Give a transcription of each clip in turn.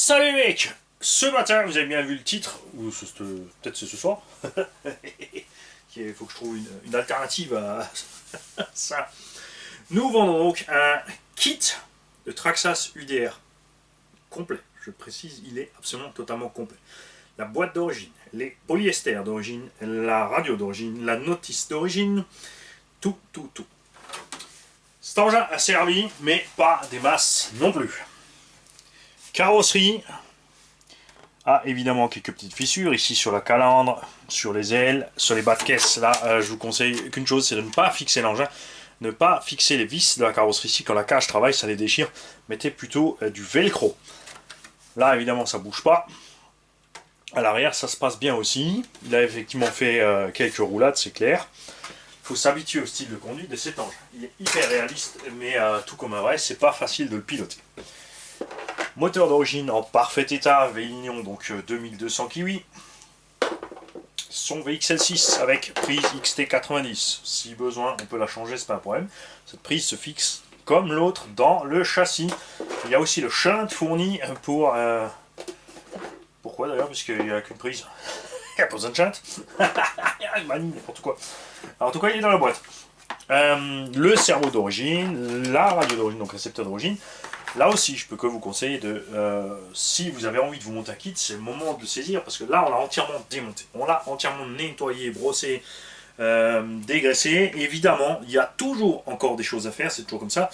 Salut mec. Ce matin, vous avez bien vu le titre, ou peut-être c'est ce soir. Il faut que je trouve une alternative à ça. Nous vendons donc un kit de Traxxas UDR complet. Je précise, il est absolument totalement complet. La boîte d'origine, les polyesters d'origine, la radio d'origine, la notice d'origine, tout. Cet engin a servi, mais pas des masses non plus. Carrosserie a évidemment quelques petites fissures, ici sur la calandre, sur les ailes, sur les bas de caisse. Là, je vous conseille qu'une chose, c'est de ne pas fixer l'engin, ne pas fixer les vis de la carrosserie ici. Quand la cage travaille, ça les déchire. Mettez plutôt du velcro. Là, évidemment, ça bouge pas. À l'arrière, ça se passe bien aussi. Il a effectivement fait quelques roulades, c'est clair. Il faut s'habituer au style de conduite de cet engin. Il est hyper réaliste, mais tout comme un vrai, c'est pas facile de le piloter. Moteur d'origine en parfait état, Vélignon, donc 2200 kW. Son VXL6 avec prise XT90. Si besoin, on peut la changer, c'est pas un problème. Cette prise se fixe comme l'autre dans le châssis. Il y a aussi le shunt fourni pour... Pourquoi d'ailleurs? Puisqu'il n'y a qu'une prise. Il n'y a pas besoin de shunt. N'importe quoi. Alors, en tout cas, il est dans la boîte. Le servo d'origine, la radio d'origine, donc récepteur d'origine. Là aussi, je peux que vous conseiller de, si vous avez envie de vous monter un kit, c'est le moment de le saisir, parce que là, on l'a entièrement démonté. On l'a entièrement nettoyé, brossé, dégraissé. Évidemment, il y a toujours encore des choses à faire, c'est toujours comme ça.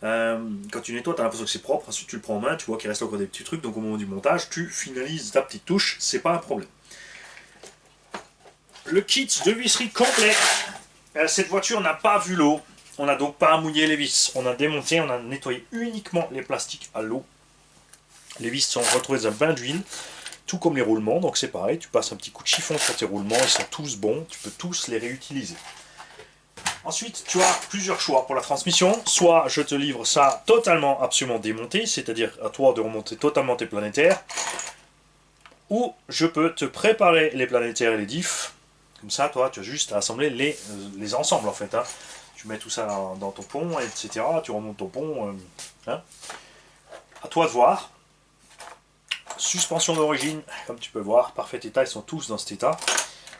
Quand tu nettoies, tu as l'impression que c'est propre, ensuite tu le prends en main, tu vois qu'il reste encore des petits trucs, donc au moment du montage, tu finalises ta petite touche, c'est pas un problème. Le kit de visserie complet. Cette voiture n'a pas vu l'eau. On n'a donc pas à mouiller les vis. On a démonté, on a nettoyé uniquement les plastiques à l'eau. Les vis sont retrouvées dans un bain d'huile, tout comme les roulements. Donc c'est pareil, tu passes un petit coup de chiffon sur tes roulements, ils sont tous bons, tu peux tous les réutiliser. Ensuite, tu as plusieurs choix pour la transmission. Soit je te livre ça totalement, absolument démonté, c'est-à-dire à toi de remonter totalement tes planétaires. Ou je peux te préparer les planétaires et les diffs. Comme ça, toi, tu as juste à assembler les ensembles en fait. Hein. Tu mets tout ça dans ton pont, etc. Tu remontes ton pont. Hein. À toi de voir. Suspension d'origine, comme tu peux voir, parfait état. Ils sont tous dans cet état.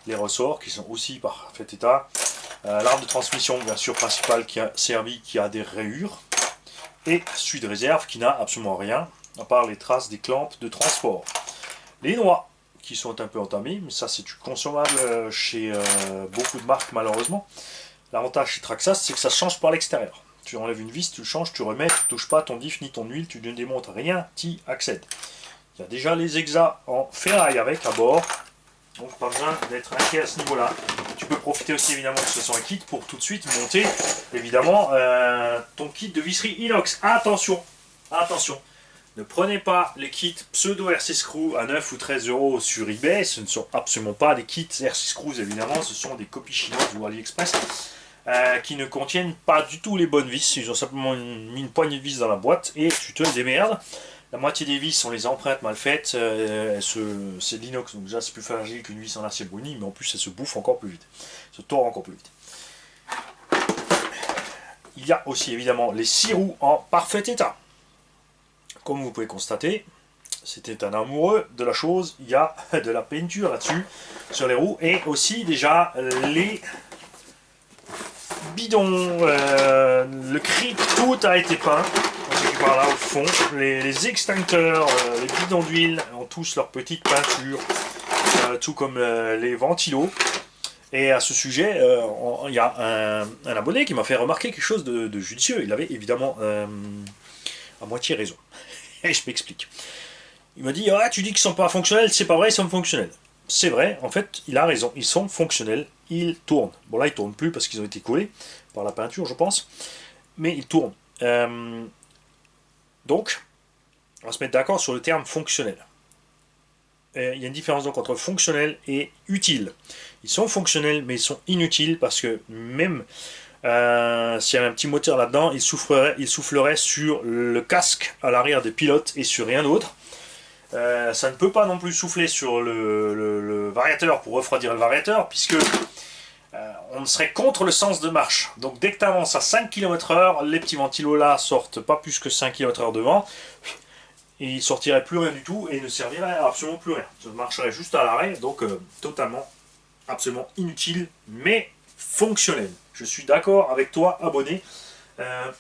Les ressorts qui sont aussi parfait état. L'arbre de transmission, bien sûr, principal qui a servi, qui a des rayures. Et celui de réserve qui n'a absolument rien, à part les traces des clampes de transport. Les noix qui sont un peu entamées, mais ça c'est du consommable chez beaucoup de marques malheureusement. L'avantage chez Traxxas, c'est que ça change par l'extérieur. Tu enlèves une vis, tu le changes, tu remets, tu ne touches pas ton diff ni ton huile, tu ne démontes rien, tu y accèdes. Il y a déjà les exas en ferraille avec à bord, donc pas besoin d'être inquiet à ce niveau-là. Tu peux profiter aussi évidemment de ce un kit pour tout de suite monter évidemment ton kit de visserie inox. Attention, attention, ne prenez pas les kits pseudo RC Screw à 9 ou 13 € sur eBay, ce ne sont absolument pas des kits RC Screws évidemment, ce sont des copies chinoises ou AliExpress. Qui ne contiennent pas du tout les bonnes vis, ils ont simplement mis une poignée de vis dans la boîte et tu te démerdes. La moitié des vis sont les empreintes mal faites, c'est de l'inox, donc déjà c'est plus fragile qu'une vis en acier bruni, mais en plus ça se bouffe encore plus vite, se tord encore plus vite. Il y a aussi évidemment les 6 roues en parfait état. Comme vous pouvez constater, c'était un amoureux de la chose, il y a de la peinture là-dessus, sur les roues, et aussi déjà les bidon, le cric, tout a été peint. Par là au fond, les extincteurs, les bidons d'huile ont tous leur petite peinture, tout comme les ventilos. Et à ce sujet, il y a un abonné qui m'a fait remarquer quelque chose de judicieux. Il avait évidemment à moitié raison. Et je m'explique. Il m'a dit, ah, tu dis qu'ils sont pas fonctionnels, c'est pas vrai, ils sont fonctionnels. C'est vrai, en fait, il a raison, ils sont fonctionnels, ils tournent. Bon là, ils tournent plus parce qu'ils ont été collés par la peinture, je pense, mais ils tournent. Donc, on va se mettre d'accord sur le terme fonctionnel. Il y a une différence donc entre fonctionnel et utile. Ils sont fonctionnels, mais ils sont inutiles parce que même s'il y avait un petit moteur là-dedans, il soufflerait sur le casque à l'arrière des pilotes et sur rien d'autre. Ça ne peut pas non plus souffler sur le variateur pour refroidir le variateur, puisque on serait contre le sens de marche. Donc dès que tu avances à 5 km/h, les petits ventilos là sortent pas plus que 5 km/h devant. et il sortirait plus rien du tout et ne servirait à absolument plus rien. Ça marcherait juste à l'arrêt, donc totalement, absolument inutile, mais fonctionnel. Je suis d'accord avec toi, abonné.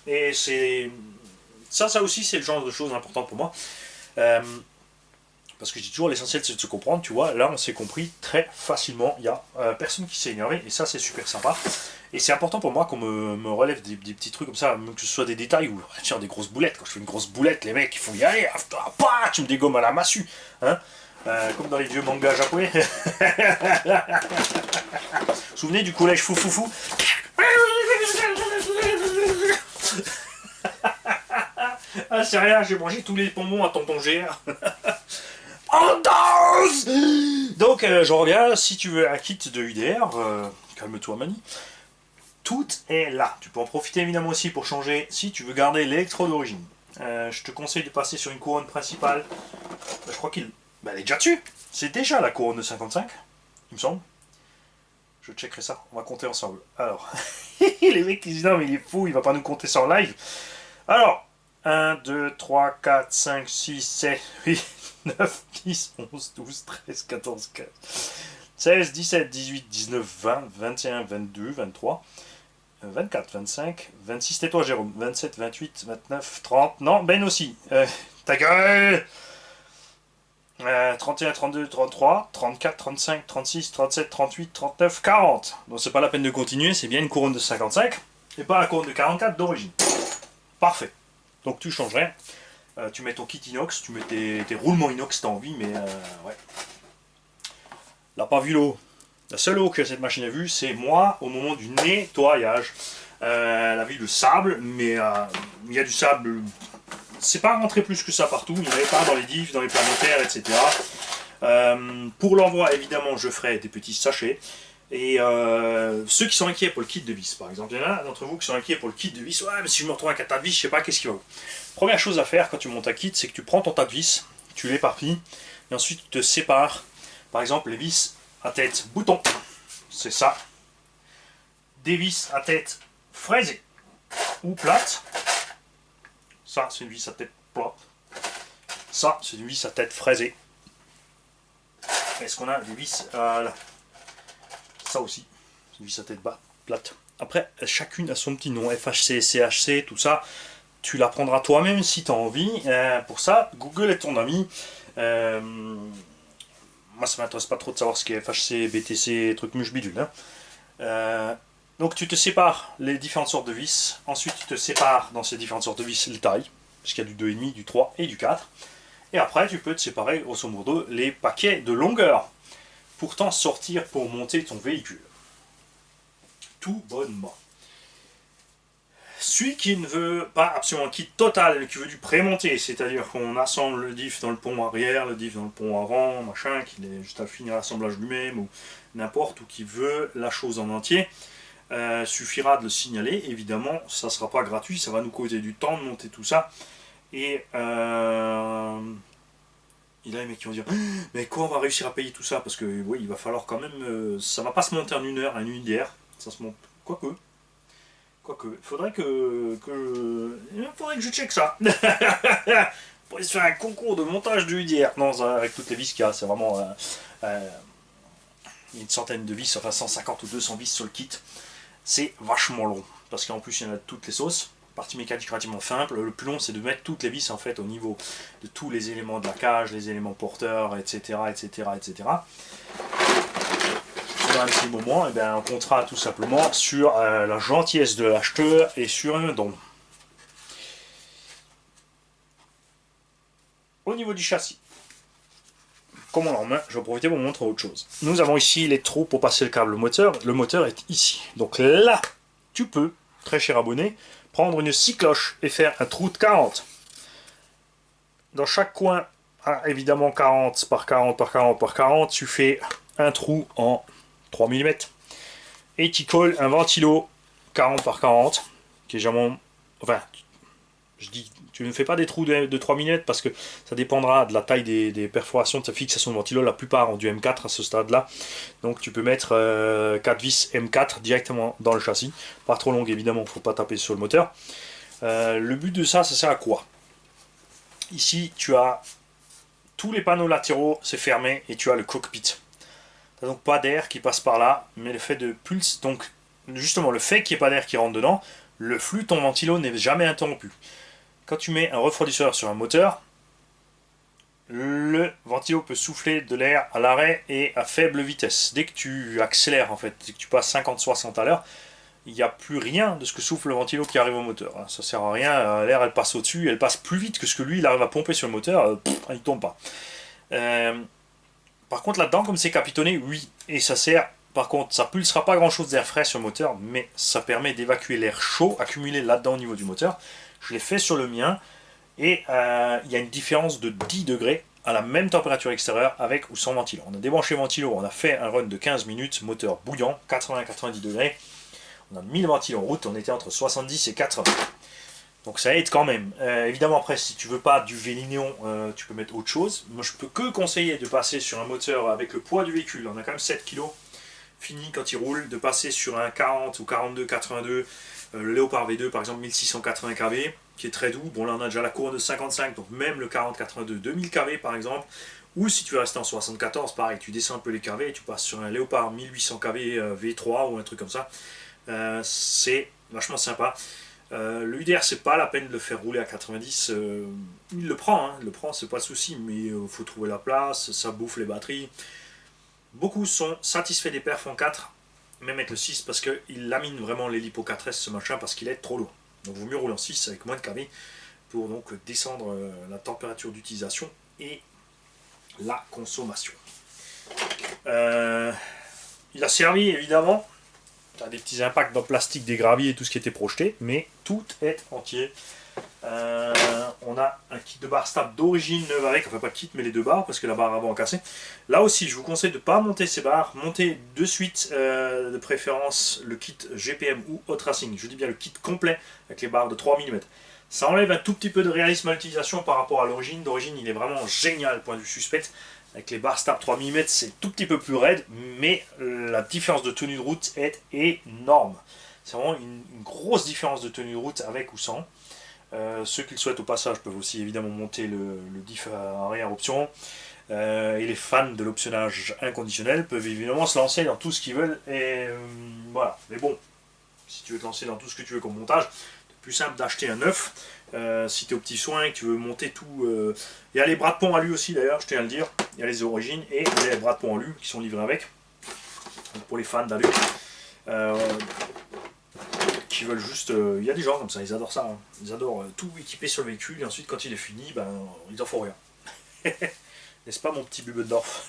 Et c'est ça aussi, c'est le genre de choses importantes pour moi. Euh, Parce que je dis toujours, l'essentiel c'est de se comprendre, tu vois. Là, on s'est compris très facilement. Il n'y a personne qui s'est énervé et ça, c'est super sympa. Et c'est important pour moi qu'on me relève des petits trucs comme ça, même que ce soit des détails ou tiens, des grosses boulettes. Quand je fais une grosse boulette, les mecs, ils font y aller, tu me dégommes à la massue. Hein, comme dans les vieux mangas japonais. Vous vous souvenez du collège fou. Ah, c'est rien, j'ai mangé tous les bonbons à tonton GR. On danse. Donc, je reviens, si tu veux un kit de UDR, calme-toi Mani, tout est là. Tu peux en profiter évidemment aussi pour changer si tu veux garder l'électrode d'origine. Je te conseille de passer sur une couronne principale. Je crois qu'il... Bah, elle est déjà dessus. C'est déjà la couronne de 55, il me semble. Je checkerai ça, on va compter ensemble. Alors, les mecs qui disent non mais il est fou, il va pas nous compter ça en live. Alors, 1, 2, 3, 4, 5, 6, 7, 8, 9, 10, 11, 12, 13, 14, 15, 16, 17, 18, 19, 20, 21, 22, 23, 24, 25, 26, tais-toi Jérôme, 27, 28, 29, 30, non, Ben aussi, ta gueule 31, 32, 33, 34, 35, 36, 37, 38, 39, 40. Donc c'est pas la peine de continuer, c'est bien une couronne de 55 et pas la couronne de 44 d'origine. Parfait. Donc tu changes rien. Tu mets ton kit inox, tu mets tes roulements inox si t'as envie, mais ouais. Là, pas vu l'eau. La seule eau que cette machine a vue, c'est moi au moment du nettoyage. Elle a vu le sable, mais il y a du sable. C'est pas rentré plus que ça partout, il n'y en avait pas dans les diffs, dans les planétaires, etc. Pour l'envoi, évidemment, je ferai des petits sachets. Et ceux qui sont inquiets pour le kit de vis, par exemple, il y en a d'entre vous qui sont inquiets pour le kit de vis. Ouais, mais si je me retrouve avec un tas de vis, je sais pas qu'est-ce qu'il va. Première chose à faire quand tu montes un kit, c'est que tu prends ton tas de vis, tu l'éparpilles, et ensuite tu te sépares. Par exemple, les vis à tête bouton, c'est ça. Des vis à tête fraisée ou plate. Ça, c'est une vis à tête plate. Ça, c'est une vis à tête fraisée. Est-ce qu'on a des vis là. Ça aussi, c'est une vis à tête plate. Après, chacune a son petit nom, FHC, CHC, tout ça. Tu l'apprendras toi-même si tu as envie. Pour ça, Google est ton ami. Moi, ça m'intéresse pas trop de savoir ce qu'est FHC, BTC, trucs muche bidule. Hein. Donc tu te sépares les différentes sortes de vis. Ensuite, tu te sépares dans ces différentes sortes de vis les tailles. Parce qu'il y a du 2,5, du 3 et du 4. Et après, tu peux te séparer, grosso modo, les paquets de longueur. Pour t'en sortir pour monter ton véhicule. Tout bonnement. Celui qui ne veut pas absolument un kit total, qui veut du pré-monté, c'est-à-dire qu'on assemble le diff dans le pont arrière, le diff dans le pont avant, machin, qu'il est juste à finir l'assemblage lui-même, ou n'importe, ou qui veut la chose en entier, suffira de le signaler. Évidemment, ça ne sera pas gratuit, ça va nous causer du temps de monter tout ça. Et il y a les mecs qui vont dire mais quoi, on va réussir à payer tout ça? Parce que oui, il va falloir quand même. Ça va pas se monter en une heure, une UDR. Ça se monte. Quoique, il faudrait il faudrait que je check ça. Pour se faire un concours de montage de UDR. Non, ça, avec toutes les vis qu'il y a, c'est vraiment une centaine de vis, enfin 150 ou 200 vis sur le kit. C'est vachement long. Parce qu'en plus, il y en a de toutes les sauces. Partie mécanique relativement simple. Le plus long, c'est de mettre toutes les vis en fait au niveau de tous les éléments de la cage, les éléments porteurs, etc., etc., etc. Dans un petit moment, eh bien, on comptera tout simplement sur la gentillesse de l'acheteur et sur un don. Au niveau du châssis, comme on l'a en main, je vais profiter pour vous montrer autre chose. Nous avons ici les trous pour passer le câble moteur. Le moteur est ici. Donc là, tu peux, très cher abonné, prendre une scie cloche et faire un trou de 40. Dans chaque coin, évidemment 40 par 40 par 40 par 40, tu fais un trou en 3 mm. Et tu colles un ventilo 40 par 40, qui est jamais... Enfin, je dis, tu ne fais pas des trous de 3 mm parce que ça dépendra de la taille des perforations de ta fixation de ventilo. La plupart ont du M4 à ce stade-là. Donc tu peux mettre 4 vis M4 directement dans le châssis. Pas trop longue évidemment, il ne faut pas taper sur le moteur. Le but de ça, ça sert à quoi? Ici, tu as tous les panneaux latéraux, c'est fermé, et tu as le cockpit. Tu n'as donc pas d'air qui passe par là, mais le fait de pulse, donc justement le fait qu'il n'y ait pas d'air qui rentre dedans, le flux de ton ventilo n'est jamais interrompu. Quand tu mets un refroidisseur sur un moteur, le ventilo peut souffler de l'air à l'arrêt et à faible vitesse. Dès que tu accélères, en fait, dès que tu passes 50-60 à l'heure, il n'y a plus rien de ce que souffle le ventilo qui arrive au moteur. Ça sert à rien, l'air elle passe au-dessus, elle passe plus vite que ce que lui il arrive à pomper sur le moteur, il tombe pas. Par contre là-dedans, comme c'est capitonné, oui, et ça sert, par contre, ça pulsera pas grand-chose d'air frais sur le moteur, mais ça permet d'évacuer l'air chaud accumulé là-dedans au niveau du moteur. Je l'ai fait sur le mien, et il y a une différence de 10 degrés à la même température extérieure avec ou sans ventilo. On a débranché le ventilo, on a fait un run de 15 minutes, moteur bouillant, 80-90 degrés. On a mis le ventilo en route, on était entre 70 et 80. Donc ça aide quand même. Évidemment après, si tu veux pas du Vélinéon, tu peux mettre autre chose. Moi je peux que conseiller de passer sur un moteur avec le poids du véhicule. On a quand même 7 kg fini quand il roule, de passer sur un 40 ou 42-82, le Léopard V2 par exemple 1680 kV, qui est très doux. Bon là on a déjà la couronne de 55, donc même le 40-82 2000 kV par exemple. Ou si tu veux rester en 74, pareil, tu descends un peu les kV et tu passes sur un Léopard 1800 kV V3 ou un truc comme ça. C'est vachement sympa. Le UDR, c'est pas la peine de le faire rouler à 90. Il le prend, hein, c'est pas le souci, mais il faut trouver la place, ça bouffe les batteries. Beaucoup sont satisfaits des perfs en 4, même avec le 6, parce qu'il lamine vraiment l'hélipo 4S ce machin, parce qu'il est trop lourd. Donc il vaut mieux rouler en 6 avec moins de kV pour donc descendre la température d'utilisation et la consommation. Il a servi évidemment. Tu as des petits impacts dans le plastique des graviers et tout ce qui était projeté, mais tout est entier. On a un kit de barre stable d'origine neuve avec, enfin pas de kit mais les deux barres parce que la barre avant est cassée. Là aussi je vous conseille de ne pas monter ces barres, montez de suite de préférence le kit GPM ou Hot Racing, je dis bien le kit complet avec les barres de 3 mm. Ça enlève un tout petit peu de réalisme à l'utilisation par rapport à l'origine. D'origine il est vraiment génial point de vue suspect. Avec les barres stable 3 mm c'est tout petit peu plus raide, mais la différence de tenue de route est énorme. C'est vraiment une grosse différence de tenue de route avec ou sans. Ceux qui le souhaitent au passage peuvent aussi évidemment monter le diff arrière option. Et les fans de l'optionnage inconditionnel peuvent évidemment se lancer dans tout ce qu'ils veulent. Et voilà. Mais bon, si tu veux te lancer dans tout ce que tu veux comme montage, c'est plus simple d'acheter un neuf. Si tu es au petit soin et que tu veux monter tout. Il y a les bras de pont à lui aussi d'ailleurs, je tiens à le dire. Il y a les origines et il y a les bras de pont à lui qui sont livrés avec. Donc pour les fans d'alu. Qui veulent juste. Il y a des gens comme ça, ils adorent ça. Hein. Ils adorent tout équiper sur le véhicule et ensuite quand il est fini, ben, ils en font rien. N'est-ce pas mon petit Bubendorf?